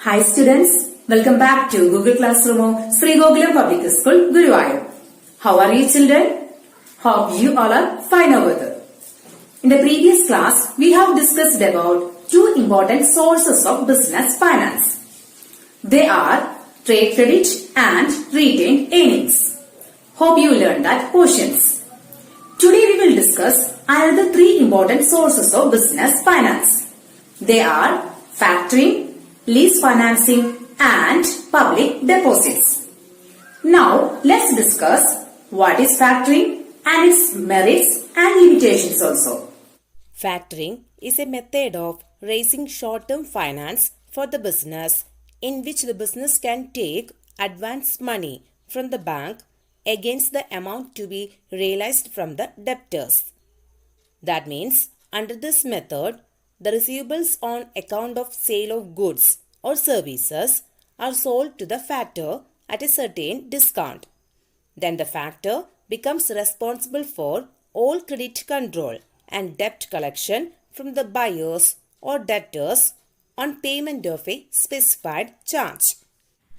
Hi students, welcome back to Google Classroom of Sri Gokulam Public School, Guruvayur. How are you children? Hope you all are fine over there. In the previous class, we have discussed about two important sources of business finance. They are trade credit and retained earnings. Hope you learned that portions. Today we will discuss another three important sources of business finance. They are factoring, lease financing and public deposits. Now let's discuss what is factoring and its merits and limitations also. Factoring is a method of raising short-term finance for the business in which the business can take advance money from the bank against the amount to be realized from the debtors. That means under this method, the receivables on account of sale of goods or services are sold to the factor at a certain discount. Then the factor becomes responsible for all credit control and debt collection from the buyers or debtors on payment of a specified charge.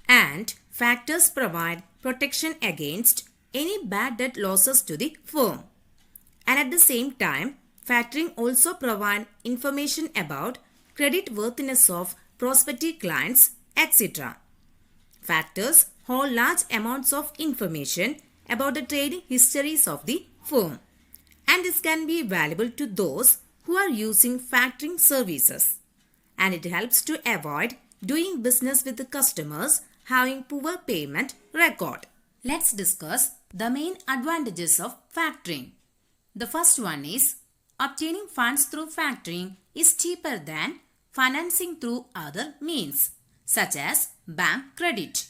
And factors provide protection against any bad debt losses to the firm. And at the same time, factoring also provides information about credit worthiness of prospective clients, etc. Factors hold large amounts of information about the trading histories of the firm, and this can be valuable to those who are using factoring services, and it helps to avoid doing business with the customers having poor payment record. Let's discuss the main advantages of factoring. The first one is obtaining funds through factoring is cheaper than financing through other means, such as bank credit.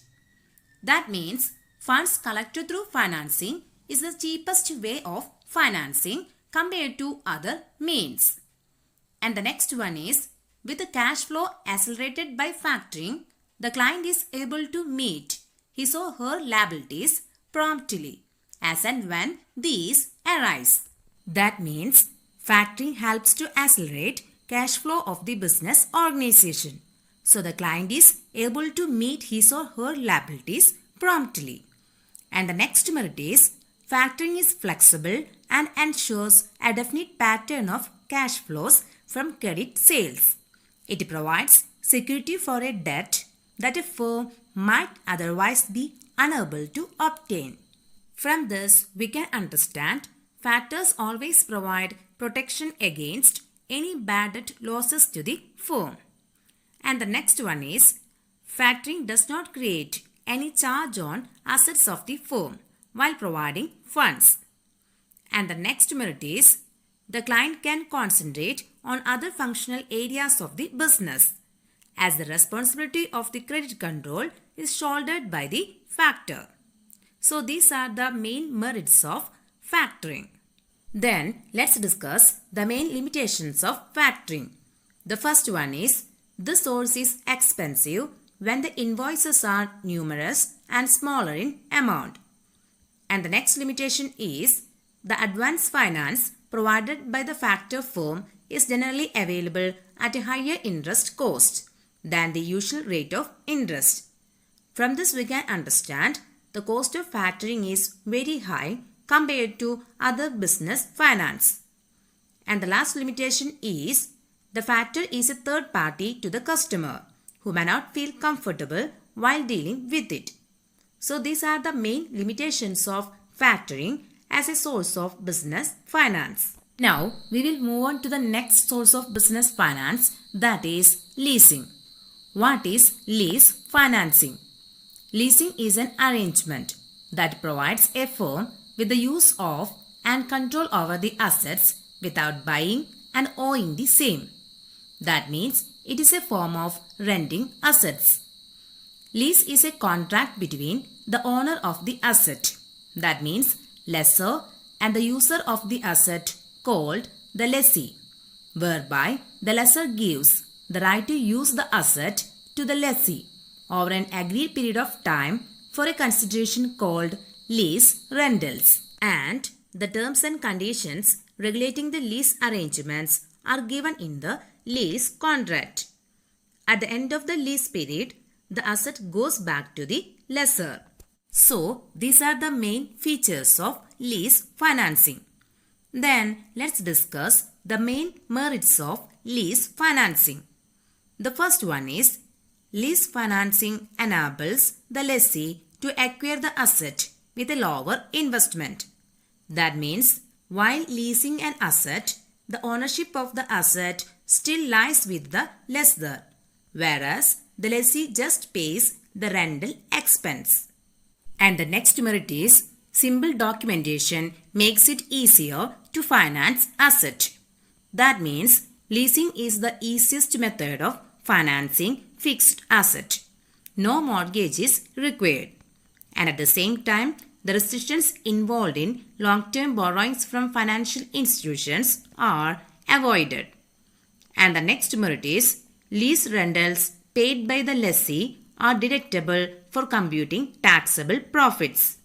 That means funds collected through financing is the cheapest way of financing compared to other means. And the next one is, with the cash flow accelerated by factoring, the client is able to meet his or her liabilities promptly as and when these arise. That means factoring helps to accelerate cash flow of the business organization. So the client is able to meet his or her liabilities promptly. And the next merit is factoring is flexible and ensures a definite pattern of cash flows from credit sales. It provides security for a debt that a firm might otherwise be unable to obtain. From this, we can understand factors always provide protection against any bad debt losses to the firm. And the next one is, factoring does not create any charge on assets of the firm while providing funds. And the next merit is, the client can concentrate on other functional areas of the business, as the responsibility of the credit control is shouldered by the factor. So these are the main merits of factoring. Then let's discuss the main limitations of factoring. The first one is, the source is expensive when the invoices are numerous and smaller in amount. And the next limitation is, the advance finance provided by the factor firm is generally available at a higher interest cost than the usual rate of interest. From this we can understand the cost of factoring is very high compared to other business finance. And the last limitation is, the factor is a third party to the customer who may not feel comfortable while dealing with it. So these are the main limitations of factoring as a source of business finance. Now we will move on to the next source of business finance, that is leasing. What is lease financing? Leasing is an arrangement that provides a firm with the use of and control over the assets without buying and owning the same. That means it is a form of renting assets. Lease is a contract between the owner of the asset, that means lessor, and the user of the asset called the lessee, whereby the lessor gives the right to use the asset to the lessee over an agreed period of time for a consideration called lease rentals. And the terms and conditions regulating the lease arrangements are given in the lease contract. At the end of the lease period, the asset goes back to the lessor. So, these are the main features of lease financing. Then, let's discuss the main merits of lease financing. The first one is lease financing enables the lessee to acquire the asset with a lower investment. That means, while leasing an asset, the ownership of the asset still lies with the lessor, whereas the lessee just pays the rental expense. And the next merit is simple documentation makes it easier to finance asset. That means leasing is the easiest method of financing fixed asset. No mortgage is required. And at the same time, the restrictions involved in long-term borrowings from financial institutions are avoided. And the next merit is lease rentals paid by the lessee are deductible for computing taxable profits.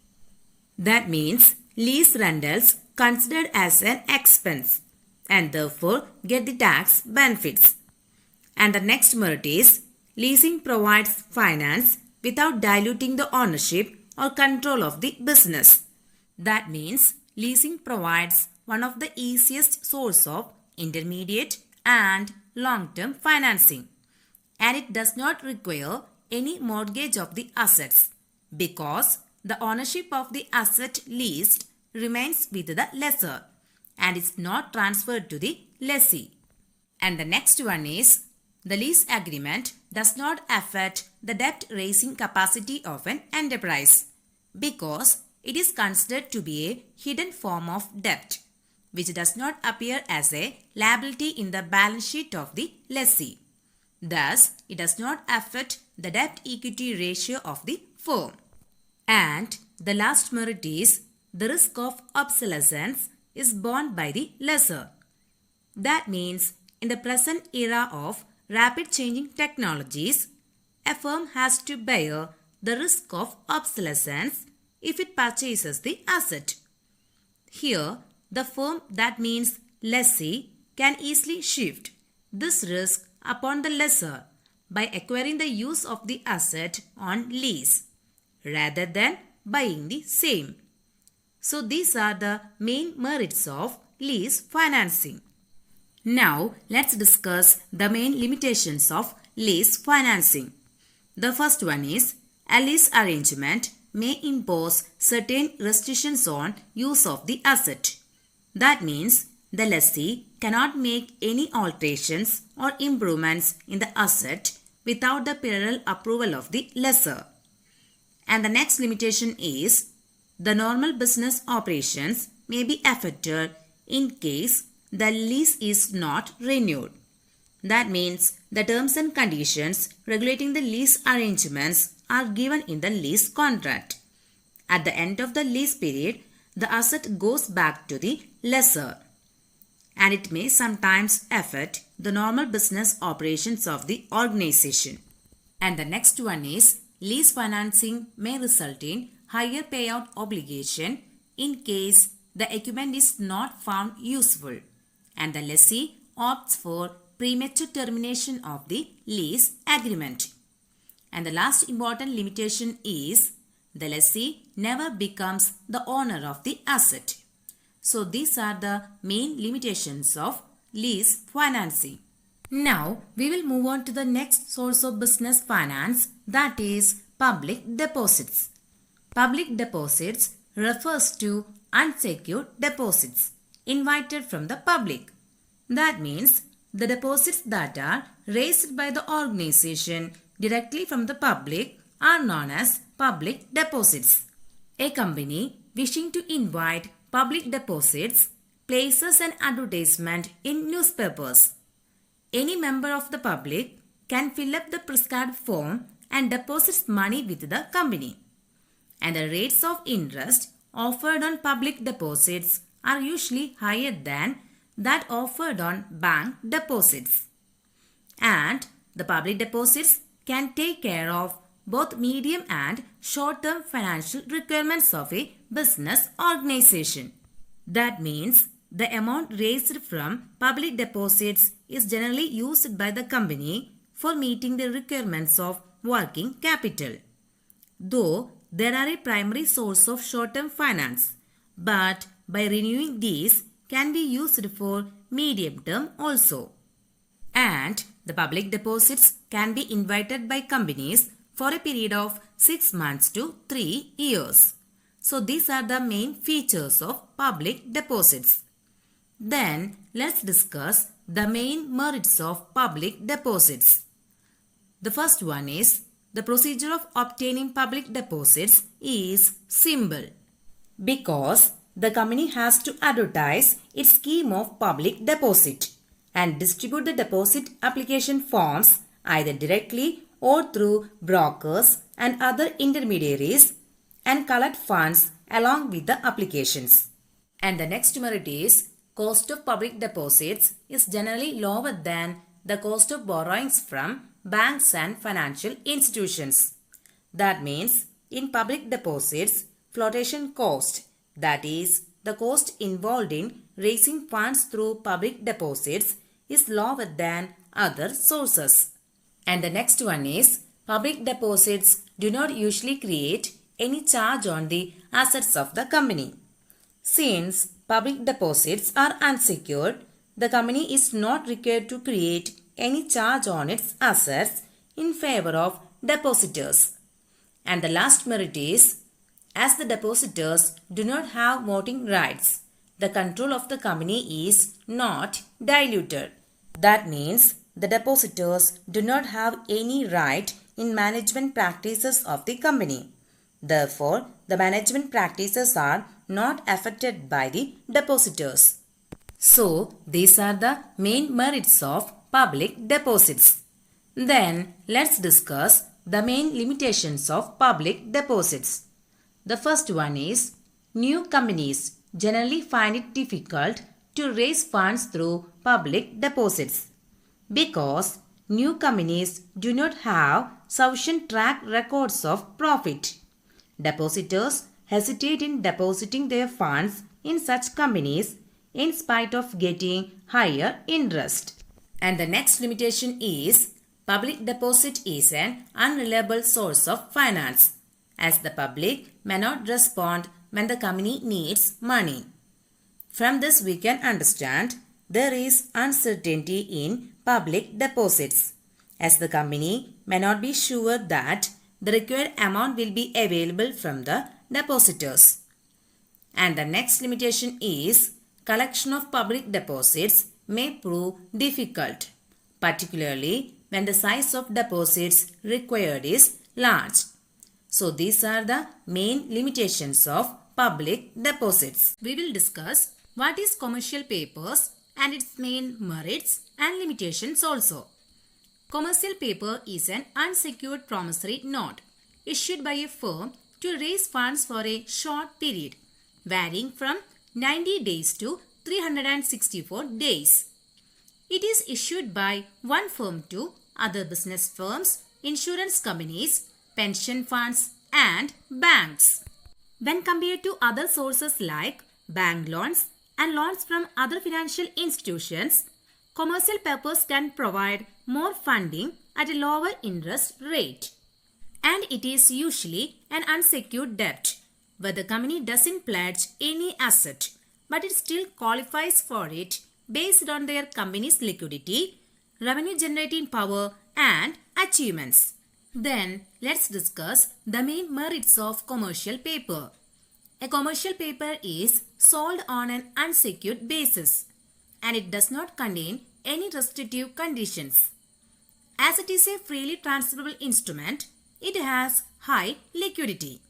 That means lease rentals considered as an expense and therefore get the tax benefits. And the next merit is leasing provides finance without diluting the ownership or control of the business. That means leasing provides one of the easiest source of intermediate and long-term financing, and it does not require any mortgage of the assets because the ownership of the asset leased remains with the lessor and is not transferred to the lessee. And the next one is the lease agreement does not affect the debt raising capacity of an enterprise because it is considered to be a hidden form of debt which does not appear as a liability in the balance sheet of the lessee. Thus, it does not affect the debt-equity ratio of the firm. And the last merit is the risk of obsolescence is borne by the lessor. That means in the present era of rapid changing technologies, a firm has to bear the risk of obsolescence if it purchases the asset. Here, the firm, that means lessee, can easily shift this risk upon the lessor by acquiring the use of the asset on lease rather than buying the same. So these are the main merits of lease financing. Now let's discuss the main limitations of lease financing. The first one is a lease arrangement may impose certain restrictions on use of the asset. That means the lessee cannot make any alterations or improvements in the asset without the prior approval of the lessor. And the next limitation is the normal business operations may be affected in case the lease is not renewed. That means the terms and conditions regulating the lease arrangements are given in the lease contract. At the end of the lease period, the asset goes back to the lessor, and it may sometimes affect the normal business operations of the organization. And the next one is lease financing may result in higher payout obligation in case the equipment is not found useful and the lessee opts for premature termination of the lease agreement. And the last important limitation is the lessee never becomes the owner of the asset. So these are the main limitations of lease financing. Now we will move on to the next source of business finance, that is public deposits. Public deposits refers to unsecured deposits invited from the public. That means the deposits that are raised by the organization directly from the public are known as public deposits. A company wishing to invite public deposits places an advertisement in newspapers. Any member of the public can fill up the prescribed form and deposits money with the company. And the rates of interest offered on public deposits are usually higher than that offered on bank deposits. And the public deposits can take care of both medium and short-term financial requirements of a business organization. That means the amount raised from public deposits is generally used by the company for meeting the requirements of working capital. Though there are a primary source of short-term finance, but by renewing these can be used for medium-term also. And the public deposits can be invited by companies for a period of 6 months to 3 years. So these are the main features of public deposits. Then let's discuss the main merits of public deposits. The first one is the procedure of obtaining public deposits is simple because the company has to advertise its scheme of public deposit and distribute the deposit application forms either directly or through brokers and other intermediaries and collect funds along with the applications. And the next merit is cost of public deposits is generally lower than the cost of borrowings from banks and financial institutions. That means in public deposits, flotation cost, that is the cost involved in raising funds through public deposits, is lower than other sources. And the next one is public deposits do not usually create any charge on the assets of the company. Since public deposits are unsecured, the company is not required to create any charge on its assets in favor of depositors. And the last merit is, as the depositors do not have voting rights, the control of the company is not diluted. That means the depositors do not have any right in management practices of the company. Therefore, the management practices are not affected by the depositors. So, these are the main merits of public deposits. Then, let's discuss the main limitations of public deposits. The first one is, new companies generally find it difficult to raise funds through public deposits because new companies do not have sufficient track records of profit. Depositors hesitate in depositing their funds in such companies in spite of getting higher interest. And the next limitation is public deposit is an unreliable source of finance as the public may not respond when the company needs money. From this we can understand there is uncertainty in public deposits as the company may not be sure that the required amount will be available from the depositors. And the next limitation is collection of public deposits may prove difficult, particularly when the size of deposits required is large. So these are the main limitations of public deposits. We will discuss what is commercial papers and its main merits and limitations also. Commercial paper is an unsecured promissory note issued by a firm to raise funds for a short period, varying from 90 days to 364 days. It is issued by one firm to other business firms, insurance companies, pension funds, and banks. When compared to other sources like bank loans and loans from other financial institutions, commercial papers can provide more funding at a lower interest rate. And it is usually an unsecured debt, where the company doesn't pledge any asset, but it still qualifies for it based on their company's liquidity, revenue generating power, and achievements. Then let's discuss the main merits of commercial paper. A commercial paper is sold on an unsecured basis and it does not contain any restrictive conditions. As it is a freely transferable instrument, it has high liquidity.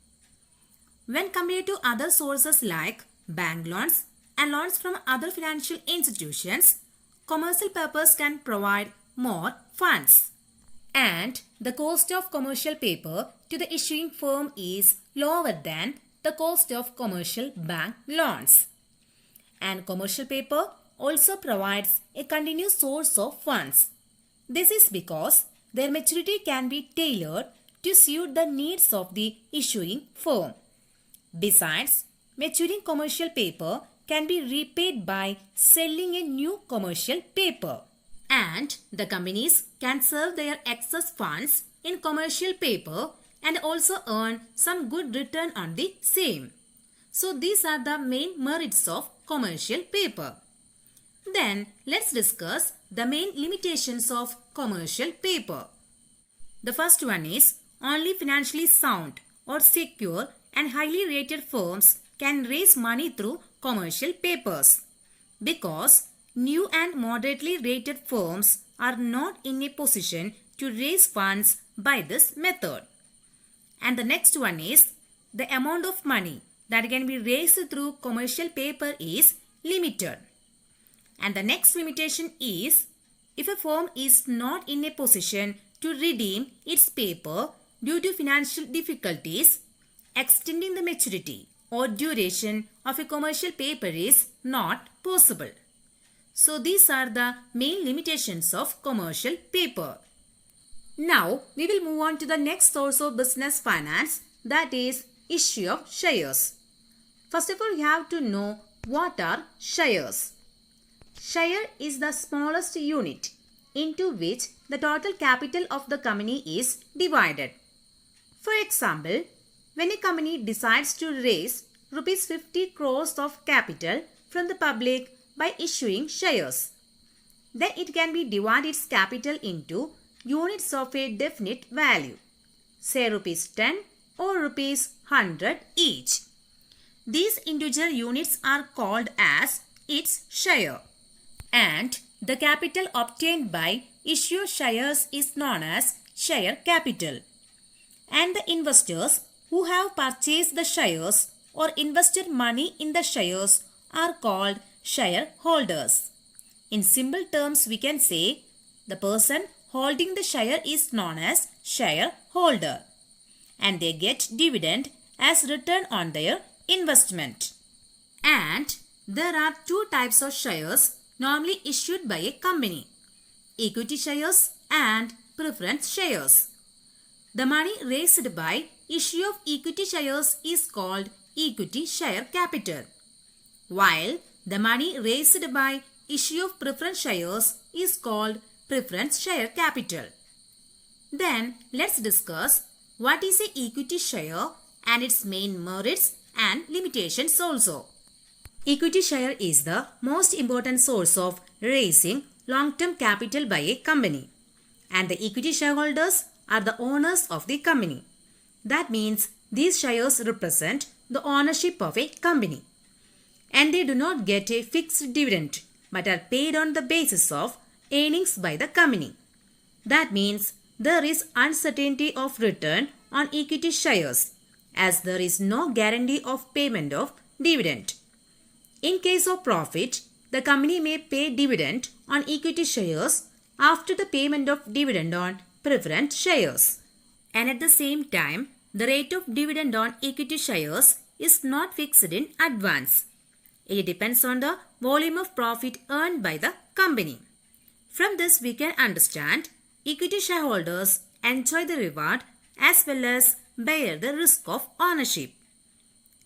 When compared to other sources like bank loans and loans from other financial institutions, commercial papers can provide more funds. And the cost of commercial paper to the issuing firm is lower than the cost of commercial bank loans. And commercial paper also provides a continuous source of funds. This is because their maturity can be tailored to suit the needs of the issuing firm. Besides, maturing commercial paper can be repaid by selling a new commercial paper. And the companies can serve their excess funds in commercial paper and also earn some good return on the same. So these are the main merits of commercial paper. Then let's discuss the main limitations of commercial paper. The first one is only financially sound or secure and highly rated firms can raise money through commercial papers, because new and moderately rated firms are not in a position to raise funds by this method. And the next one is the amount of money that can be raised through commercial paper is limited. And the next limitation is if a firm is not in a position to redeem its paper due to financial difficulties, extending the maturity or duration of a commercial paper is not possible. So these are the main limitations of commercial paper. Now we will move on to the next source of business finance, that is issue of shares. First of all, you have to know what are shares. Share is the smallest unit into which the total capital of the company is divided. For example, when a company decides to raise rupees 50 crores of capital from the public by issuing shares, then it can be divided its capital into units of a definite value, say rupees 10 or rupees 100 each. These individual units are called as its share. And the capital obtained by issue of shares is known as share capital. And the investors who have purchased the shares or invested money in the shares are called shareholders. In simple terms, we can say the person holding the share is known as shareholder, and they get dividend as return on their investment. And there are two types of shares normally issued by a company: equity shares and preference shares. The money raised by issue of equity shares is called equity share capital, while the money raised by issue of preference shares is called preference share capital. Then let's discuss what is a equity share and its main merits and limitations also. Equity share is the most important source of raising long-term capital by a company, and the equity shareholders are the owners of the company. That means these shares represent the ownership of a company, and they do not get a fixed dividend but are paid on the basis of earnings by the company. That means there is uncertainty of return on equity shares, as there is no guarantee of payment of dividend. In case of profit, the company may pay dividend on equity shares after the payment of dividend on preference shares. And at the same time, the rate of dividend on equity shares is not fixed in advance. It depends on the volume of profit earned by the company. From this, we can understand equity shareholders enjoy the reward as well as bear the risk of ownership.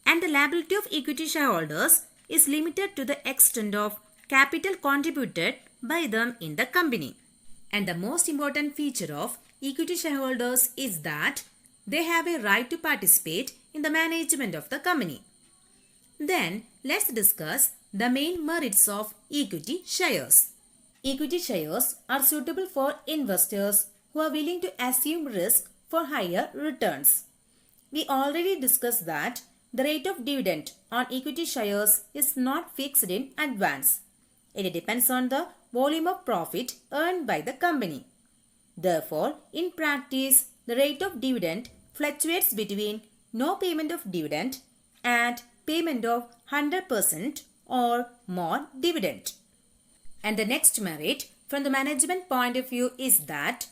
And the liability of equity shareholders is limited to the extent of capital contributed by them in the company. And the most important feature of equity shareholders is that they have a right to participate in the management of the company. Then let's discuss the main merits of equity shares. Equity shares are suitable for investors who are willing to assume risk for higher returns. We already discussed that the rate of dividend on equity shares is not fixed in advance. It depends on the volume of profit earned by the company. Therefore, in practice, the rate of dividend fluctuates between no payment of dividend and payment of 100% or more dividend. And the next merit from the management point of view is that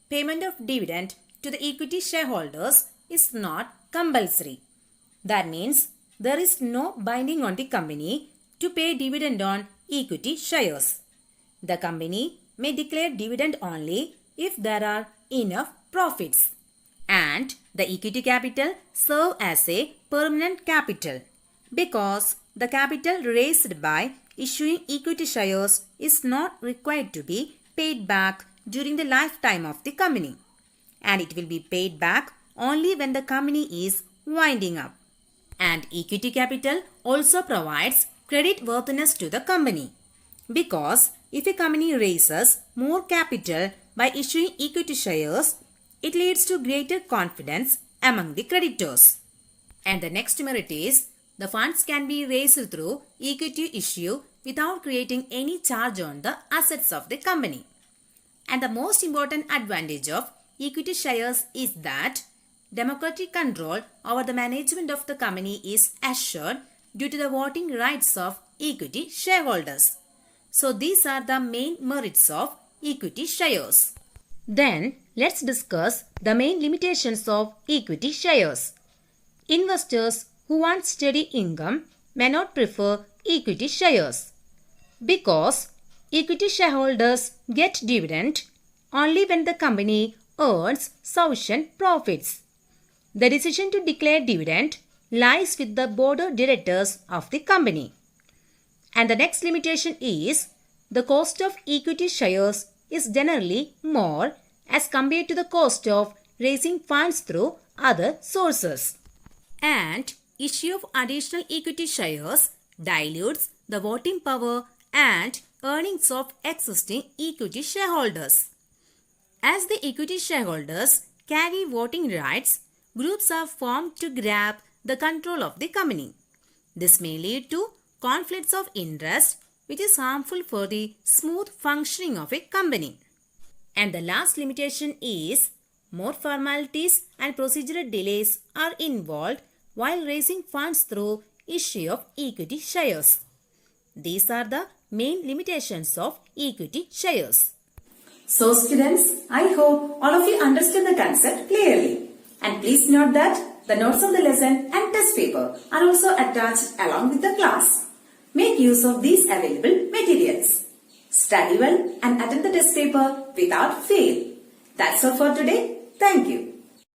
payment of dividend to the equity shareholders is not compulsory. That means there is no binding on the company to pay dividend on equity shares. The company may declare dividend only if there are enough profits. And the equity capital serves as a permanent capital, because the capital raised by issuing equity shares is not required to be paid back during the lifetime of the company, and it will be paid back only when the company is winding up. And equity capital also provides credit worthiness to the company, because if a company raises more capital by issuing equity shares, it leads to greater confidence among the creditors. And the next merit is the funds can be raised through equity issue without creating any charge on the assets of the company. And the most important advantage of equity shares is that democratic control over the management of the company is assured due to the voting rights of equity shareholders. So these are the main merits of equity shares. Then let's discuss the main limitations of equity shares. Investors who want steady income may not prefer equity shares, because equity shareholders get dividend only when the company earns sufficient profits. The decision to declare dividend lies with the board of directors of the company. And the next limitation is the cost of equity shares is generally more as compared to the cost of raising funds through other sources. And issue of additional equity shares dilutes the voting power and earnings of existing equity shareholders. As the equity shareholders carry voting rights, groups are formed to grab the control of the company. This may lead to conflicts of interest, which is harmful for the smooth functioning of a company. And the last limitation is more formalities and procedural delays are involved while raising funds through issue of equity shares. These are the main limitations of equity shares. So students, I hope all of you understood the concept clearly. And please note that the notes of the lesson and test paper are also attached along with the class. Make use of these available materials. Study well and attend the test paper without fail. That's all for today. Thank you.